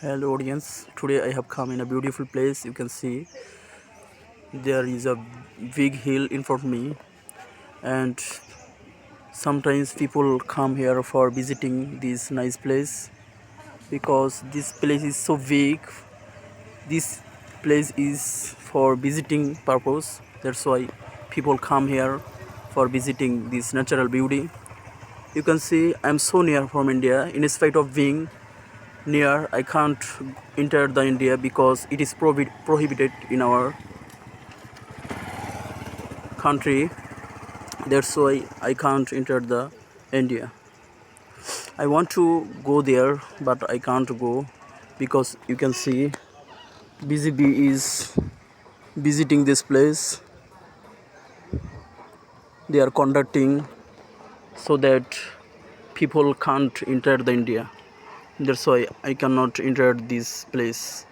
Hello audience, today I have come in a beautiful place. You can see there is a big hill in front of me, and sometimes people come here for visiting this nice place because this place is so big. This place is for visiting purpose. That's why people come here for visiting this natural beauty. You can see I'm so near from India. In spite of being near, I can't enter the India because it is prohibited in our country. That's why I can't enter the India. I want to go there, but I can't go because you can see BGB is visiting this place. They are conducting so that people can't enter the India. That's why I cannot enter this place.